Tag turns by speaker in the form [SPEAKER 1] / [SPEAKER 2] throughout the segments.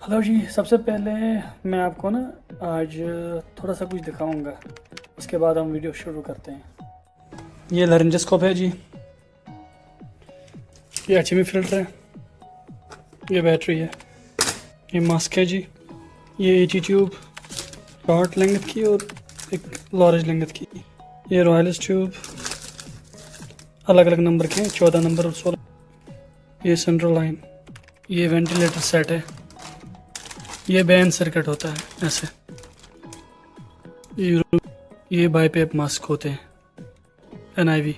[SPEAKER 1] Hello जी। सबसे पहले मैं आपको ना आज थोड़ा सा कुछ दिखाऊंगा, उसके बाद हम वीडियो शुरू करते हैं। ये लैरिंजोस्कोप है जी, ये एचएमई फिल्टर है, ये बैटरी है, ये मास्क है जी, ये एटी ट्यूब शॉर्ट लेंथ की और एक लार्ज लेंथ की, ये रॉयल्स ट्यूब अलग अलग नंबर के हैं, 14 नंबर और 16, ये सेंट्रल लाइन, ये वेंटिलेटर सेट है, ये बैन सर्किट होता है ऐसे, ये बाईपेप मास्क होते हैं एनआईवी,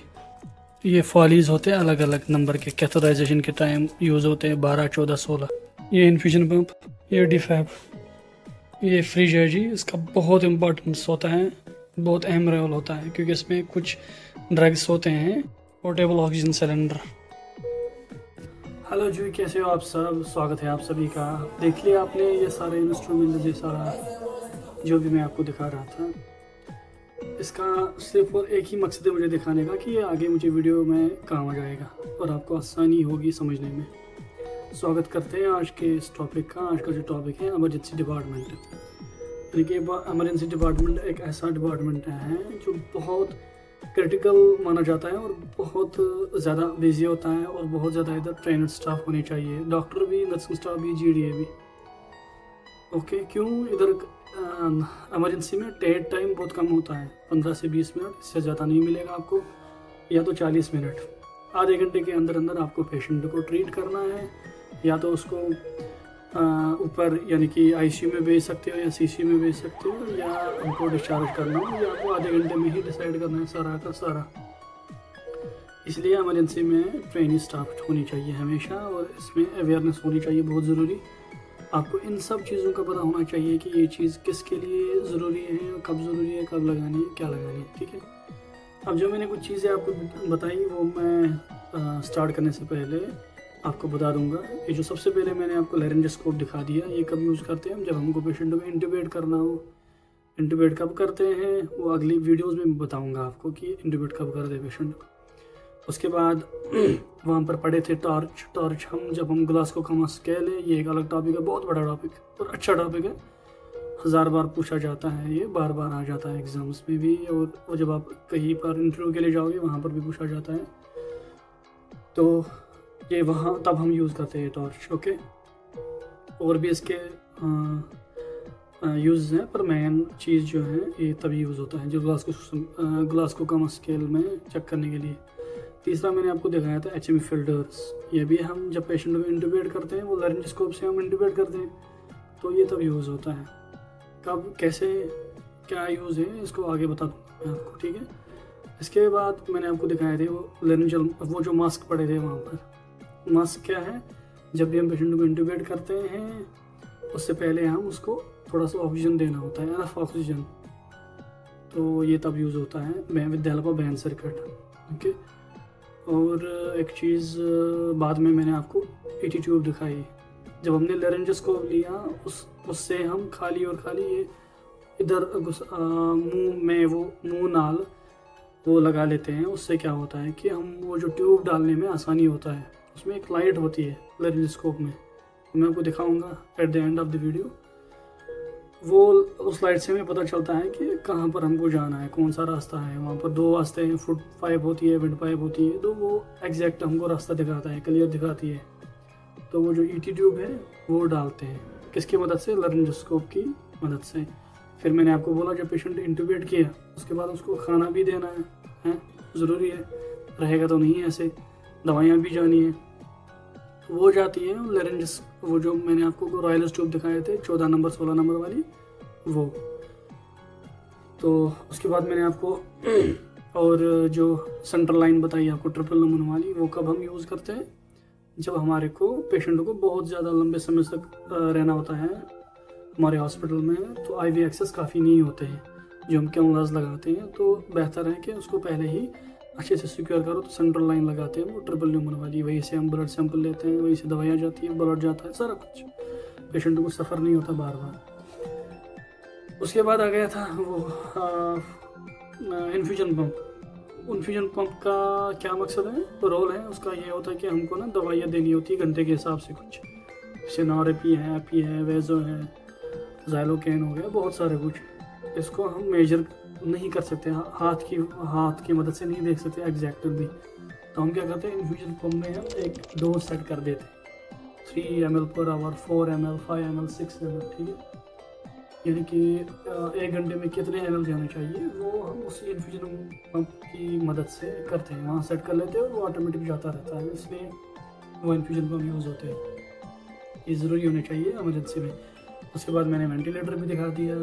[SPEAKER 1] ये फॉलीज होते हैं अलग अलग नंबर के, कैथोराइजेशन के टाइम यूज़ होते हैं 12, 14, 16, ये इन्फ्यूजन पंप, ये डिफैब, ये फ्रिज है जी, इसका बहुत इम्पोर्टेंस होता है, बहुत अहम रोल होता है क्योंकि इसमें कुछ ड्रग्स होते हैं। Portable oxygen cylinder. हेलो जी, कैसे हो आप सब? स्वागत है आप सभी का। देख लिया आपने ये सारे इंस्ट्रूमेंट, ये सारा जो भी मैं आपको दिखा रहा था, इसका सिर्फ और एक ही मकसद है मुझे दिखाने का कि ये आगे मुझे वीडियो में काम आ जाएगा और आपको आसानी होगी समझने में। स्वागत करते हैं आज के इस टॉपिक का। आज का जो टॉपिक है इमरजेंसी डिपार्टमेंट, यानी कि इमरजेंसी डिपार्टमेंट एक ऐसा डिपार्टमेंट है जो बहुत क्रिटिकल माना जाता है और बहुत ज़्यादा बिजी होता है और बहुत ज़्यादा इधर ट्रेनड स्टाफ होने चाहिए, डॉक्टर भी, नर्सिंग स्टाफ भी, जीडीए भी। ओके, क्यों? इधर इमरजेंसी में टेड टाइम बहुत कम होता है, 15 से 20 मिनट, इससे ज़्यादा नहीं मिलेगा आपको, या तो 40 मिनट। आधे घंटे के अंदर अंदर आपको पेशेंट को ट्रीट करना है, या तो उसको ऊपर यानी कि आईसीयू में भेज सकते हो या सीसीयू में भेज सकते हो, या उनको डिस्चार्ज करना हो, या आपको आधे घंटे में ही डिसाइड करना है सारा का सारा। इसलिए इमरजेंसी में ट्रेनिंग स्टाफ होनी चाहिए हमेशा, और इसमें अवेयरनेस होनी चाहिए बहुत ज़रूरी। आपको इन सब चीज़ों का पता होना चाहिए कि ये चीज़ किसके लिए ज़रूरी है, कब ज़रूरी है, कब लगानी है, क्या लगानी है। ठीक है, अब जो मैंने कुछ चीज़ें आपको बताई वो मैं स्टार्ट करने से पहले आपको बता दूंगा। ये जो सबसे पहले मैंने आपको लैरिंजोस्कोप दिखा दिया, ये कब यूज़ करते हैं? जब हमको पेशेंट को इंट्यूबेट करना हो। इंट्यूबेट कब करते हैं वो अगली वीडियोस में बताऊंगा आपको कि इंट्यूबेट कब करते हैं पेशेंट को। उसके बाद वहाँ पर पढ़े थे टॉर्च हम ग्लासको कम स्केल है, ये एक अलग टॉपिक है, बहुत बड़ा टॉपिक और अच्छा टॉपिक है, 1000 बार पूछा जाता है, ये बार बार आ जाता है एग्जाम्स में भी, और जब आप कहीं पर इंटरव्यू के लिए जाओगे वहाँ पर भी पूछा जाता है, तो ये वहाँ तब हम यूज़ करते हैं टॉर्च। ओके, और भी इसके यूज़ हैं, पर मेन चीज़ जो है ये तभी यूज़ होता है जो ग्लास को कम स्केल में चेक करने के लिए। तीसरा मैंने आपको दिखाया था एचएमई फिल्टर्स, ये भी हम जब पेशेंट को इंट्यूबेट करते हैं, वो लैरिंजोस्कोप से हम इंट्यूबेट करते हैं, तो ये तब यूज़ होता है। कब, कैसे, क्या यूज़ है, इसको आगे बता दूँगा मैं आपको। ठीक है, इसके बाद मैंने आपको दिखाए थे वो लैरिंजल, वो जो मास्क पड़े थे वहाँ पर। मास्क क्या है? जब भी हम पेशेंट को इंट्यूबेट करते हैं उससे पहले हम उसको थोड़ा सा ऑक्सीजन देना होता है, एनफ ऑक्सीजन, तो ये तब यूज़ होता है with the help of ban circuit. Okay, और एक चीज़ बाद में मैंने आपको एटी ट्यूब दिखाई। जब हमने लैरिंजोस्कोप लिया उससे हम खाली और खाली ये इधर मुंह में वो मुंह नाल वो लगा लेते हैं। उससे क्या होता है कि हम वो जो ट्यूब डालने में आसानी होता है। उसमें एक लाइट होती है लैरिंजोस्कोप में, मैं आपको दिखाऊंगा at the end of the video. वो उस लाइट से हमें पता चलता है कि कहाँ पर हमको जाना है, कौन सा रास्ता है। वहाँ पर 2 रास्ते हैं, फुट पाइप होती है, विंड पाइप होती है, तो वो एग्जैक्ट हमको रास्ता दिखाता है, क्लियर दिखाती है। तो वो जो ईटी ट्यूब है वो डालते हैं, किसकी मदद से? लैरिंजोस्कोप की मदद से। फिर मैंने आपको बोला जब पेशेंट इंट्यूबेट किया उसके बाद उसको खाना भी देना है ज़रूरी है, रहेगा तो नहीं ऐसे, दवाइयाँ भी जानी है, तो वो जाती है लैरिंजस, वो जो मैंने आपको रॉयल्स ट्यूब दिखाए थे 14 नंबर 16 नंबर वाली, वो। तो उसके बाद मैंने आपको और जो सेंट्रल लाइन बताई आपको ट्रिपल नंबर वाली, वो कब हम यूज़ करते हैं? जब हमारे को पेशेंट को बहुत ज़्यादा लंबे समय तक रहना होता है हमारे हॉस्पिटल में, तो आईवी एक्सेस काफ़ी नहीं होते हैं जो हम कैमरास लगाते हैं, तो बेहतर है कि उसको पहले ही अच्छे से सिक्योर करो। तो सेंट्रल लाइन लगाते हैं वो ट्रिपल न्यूमन वाली, वहीं से हम ब्लड सैंपल लेते हैं, वहीं से दवाइयाँ जाती है, ब्लड जाता है, सारा कुछ, पेशेंट को सफ़र नहीं होता बार बार। उसके बाद आ गया था वो इन्फ्यूजन पंप। इन्फ्यूजन पंप का क्या मकसद है, रोल है उसका? ये होता है कि हमको ना दवाइयाँ देनी होती है घंटे के हिसाब से, कुछ सिनारेपी है, एपी है, वेजो है, ज़ाइलोकेन हो गया, बहुत सारे कुछ। इसको हम मेजर नहीं कर सकते, हाथ की मदद से नहीं देख सकते एग्जैक्टली। तो हम क्या करते हैं, इन्फ्यूजन पंप में हम एक डोज सेट कर देते हैं, 3 ml per hour, 4 ml, 5 ml, 6 ml, ठीक है। यानी कि 1 घंटे में कितने ml जाना चाहिए वो हम उस इन्फ्यूजन पंप की मदद से करते हैं, वहाँ सेट कर लेते हैं और वो ऑटोमेटिक जाता रहता है, इसलिए वो इन्फ्यूजन पंप यूज़ होते हैं। ये ज़रूरी होने चाहिए इमरजेंसी में। उसके बाद मैंने वेंटिलेटर भी दिखा दिया,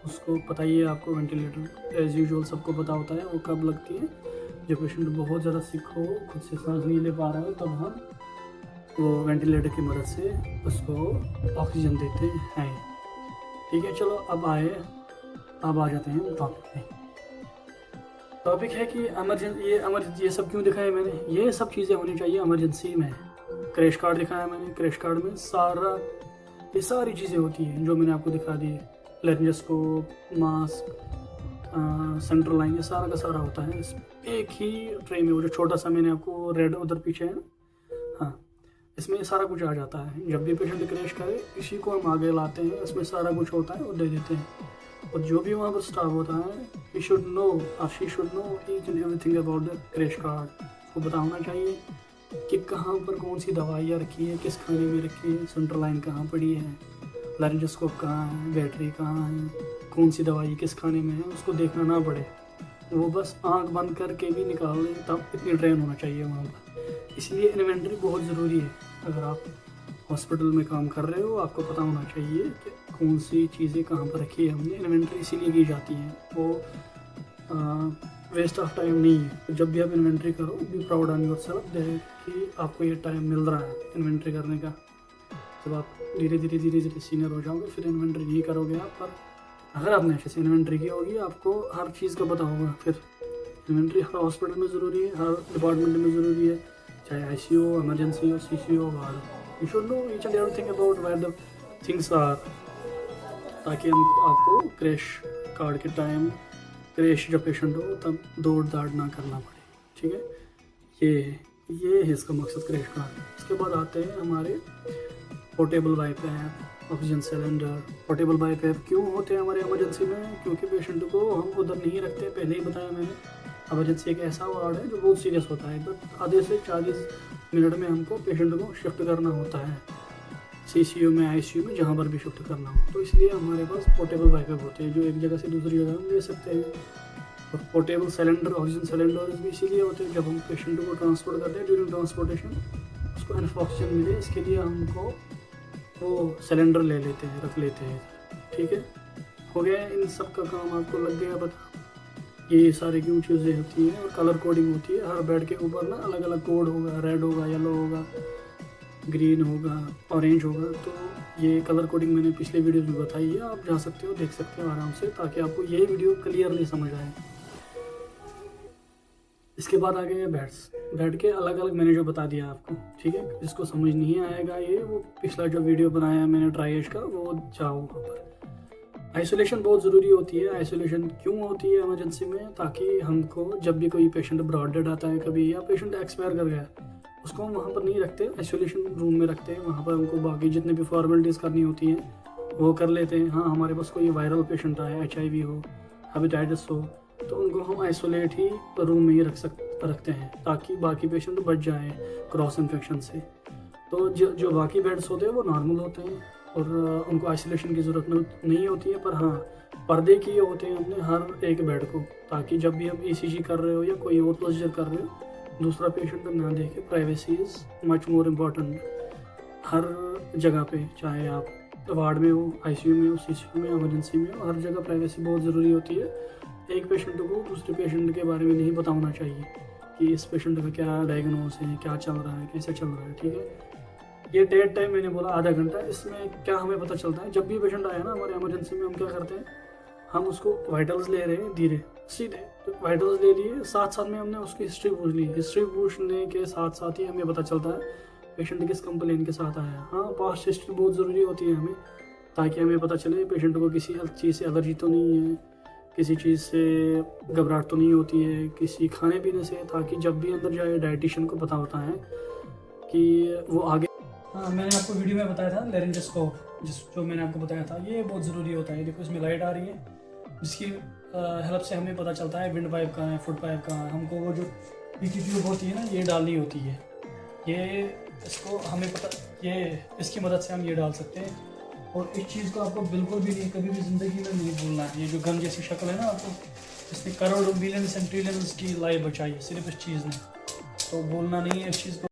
[SPEAKER 1] उसको पता ही है आपको, वेंटिलेटर एज़ यूजुअल सबको पता होता है वो कब लगती है। जब पेशेंट बहुत ज़्यादा सिक हो, खुद से सांस नहीं ले पा रहा हो, तब हम वो वेंटिलेटर की मदद से उसको ऑक्सीजन देते हैं, ठीक है। चलो अब आ जाते हैं टॉपिक पे। टॉपिक है कि इमरजेंसी ये सब क्यों दिखाया मैंने, ये सब चीज़ें होनी चाहिए इमरजेंसी में। क्रैश कार्ड दिखाया मैंने, क्रैश कार्ड में ये सारी चीज़ें होती हैं जो मैंने आपको दिखा दी, लेंजोस्कोप, मास्क, सेंट्रल लाइन, ये सारा का सारा होता है एक ही ट्रे में। वो जो छोटा सा मैंने आपको रेड उधर पीछे है ना, हाँ, इसमें सारा कुछ आ जाता है। जब भी पेशेंट क्रैश करे, इसी को हम आगे लाते हैं, इसमें सारा कुछ होता है और दे देते हैं। और जो भी वहाँ पर स्टाफ होता है, ही शुड नो और she should know each and everything about the crash card. उसको पता होना चाहिए कि कहाँ पर कौन सी दवाइयाँ रखी है, किस खाने में रखी है, सेंट्रल लाइन कहाँ पड़ी है, लारिंजोस्कोप कहाँ है, बैटरी कहाँ है, कौन सी दवाई किस खाने में है, उसको देखना ना पड़े। वो बस आंख बंद करके भी निकाल लें, तब इतनी ट्रेन होना चाहिए वहाँ पर। इसलिए इन्वेंट्री बहुत ज़रूरी है। अगर आप हॉस्पिटल में काम कर रहे हो, आपको पता होना चाहिए कि कौन सी चीज़ें कहाँ पर रखी है हमने। इन्वेंट्री इसीलिए की जाती है, वो वेस्ट ऑफ टाइम नहीं है। तो जब भी आप इन्वेंट्री करो, be proud on your self that कि आपको ये टाइम मिल रहा है इन्वेंट्री करने का। जब आप धीरे धीरे सीनियर हो जाओगे, फिर इन्वेंट्री नहीं करोगे आप, पर अगर आपने अच्छे से इन्वेंट्री की होगी, आपको हर चीज़ का पता होगा। फिर इन्वेंट्री हर हॉस्पिटल में ज़रूरी है, हर डिपार्टमेंट में ज़रूरी है, चाहे ICU हो, इमरजेंसी हो, CCU हो, ward. You should know each and everything about where the things are, ताकि हम आपको क्रैश कार्ड के टाइम, क्रैश जब पेशेंट हो तब दौड़ दाड़ ना करना पड़े, ठीक है। ये है इसका मकसद क्रैश कार्ड। इसके बाद आते हैं हमारे portable BiPAP, oxygen cylinder. Portable BiPAP क्यों होते हैं हमारे इमरजेंसी में, क्योंकि पेशेंट को हम उधर नहीं रखते, पहले ही बताया मैंने। इमरजेंसी एक ऐसा वार्ड है जो बहुत सीरियस होता है, बट आधे से 40 मिनट में हमको पेशेंट को शिफ्ट करना होता है, CCU में, ICU में, जहाँ पर भी शिफ्ट करना हो। तो इसलिए हमारे पास पोर्टेबल बाईपैप होते हैं जो एक जगह से दूसरी जगह हम ले सकते हैं। और पोर्टेबल सिलेंडर, ऑक्सीजन सिलेंडर भी इसीलिए होते हैं, जब हम पेशेंट को ट्रांसपोर्ट करते हैं, ड्यूरिंग ट्रांसपोर्टेशन उसको इनफ ऑक्सीजन मिले, इसके लिए हमको वो सिलेंडर ले लेते हैं, रख लेते हैं, ठीक है। हो गया इन सब का काम, आपको लग गया पता ये सारी क्यों चीज़ें होती हैं। और कलर कोडिंग होती है, हर बेड के ऊपर ना अलग अलग कोड होगा, रेड होगा, येलो होगा, ग्रीन होगा, ऑरेंज होगा। तो ये कलर कोडिंग मैंने पिछले वीडियो में बताई है, आप जा सकते हो, देख सकते हो आराम से, ताकि आपको ये वीडियो क्लियरली समझ आए। इसके बाद आ गए बेड के अलग अलग मैंने जो बता दिया आपको, ठीक है। जिसको समझ नहीं आएगा ये, वो पिछला जो वीडियो बनाया मैंने ट्राइएज का, वो जाओ वहाँ पर। आइसोलेशन बहुत ज़रूरी होती है। आइसोलेशन क्यों होती है इमरजेंसी में, ताकि हमको जब भी कोई पेशेंट ब्रॉड डेड आता है कभी, या पेशेंट एक्सपायर कर गया, उसको हम वहाँ पर नहीं रखते, आइसोलेशन रूम में रखते हैं। वहाँ पर हमको बाकी जितने भी फॉर्मेलिटीज़ करनी होती हैं वो कर लेते हैं। हाँ, हमारे पास कोई वायरल पेशेंट आए, HIV हो, हेपेटाइटिस हो, तो उनको हम आइसोलेट ही रूम में ही रखते हैं, ताकि बाकी पेशेंट बच जाए क्रॉस इन्फेक्शन से। तो जो बाकी बेड्स होते हैं वो नॉर्मल होते हैं और उनको आइसोलेशन की ज़रूरत नहीं होती है। पर हाँ, पर्दे किए होते हैं हमने हर एक बेड को, ताकि जब भी हम ECG कर रहे हो या कोई और प्रोसीजर कर रहे हो, दूसरा पेशेंट ना देखे। Privacy is much more important हर जगह पे, चाहे आप वार्ड में हो, ICU में हो, CCU में, इमरजेंसी में हो, हर जगह प्राइवेसी बहुत ज़रूरी होती है। एक पेशेंट को दूसरे पेशेंट के बारे में नहीं पता होना चाहिए कि इस पेशेंट का क्या डायग्नोस है, क्या चल रहा है, कैसे चल रहा है, ठीक है। ये डेड टाइम मैंने बोला आधा घंटा, इसमें क्या हमें पता चलता है, जब भी पेशेंट आया ना हमारे इमरजेंसी में, हम क्या करते हैं, हम उसको वाइटल्स ले रहे हैं धीरे सीधे, तो वाइटल्स ले लिए, साथ साथ में हमने उसकी हिस्ट्री पूछ ली। हिस्ट्री पूछने के साथ साथ ही हमें पता चलता है पेशेंट किस कंप्लेन के साथ आया। हाँ, पास्ट हिस्ट्री बहुत ज़रूरी होती है हमें, ताकि हमें पता चले पेशेंट को किसी चीज़ से एलर्जी तो नहीं है, किसी चीज़ से घबराहट तो नहीं होती है, किसी खाने पीने से, ताकि जब भी अंदर जाए डाइटिशियन को पता होता है कि वो आगे हाँ, मैंने आपको वीडियो में बताया था लेरिंजोस्कोप, जो मैंने आपको बताया था, ये बहुत ज़रूरी होता है। देखो इसमें लाइट आ रही है, जिसकी हेल्प से हमें पता चलता है विंड पाइप कहाँ है, फुट पाइप कहाँ है। हमको वो जो पीकी ट्यूब होती है ना, ये डालनी होती है। ये इसको हमें पता, ये इसकी मदद से हम ये डाल सकते हैं। और इस चीज़ को आपको बिल्कुल भी नहीं, कभी भी ज़िंदगी में नहीं भूलना है। ये जो गन जैसी शक्ल है ना, आपको इसने करोड़ों बिलियंस एंड ट्रिलियंस की लाइफ बचाई है सिर्फ इस चीज़ ने, तो भूलना नहीं है इस चीज़ को।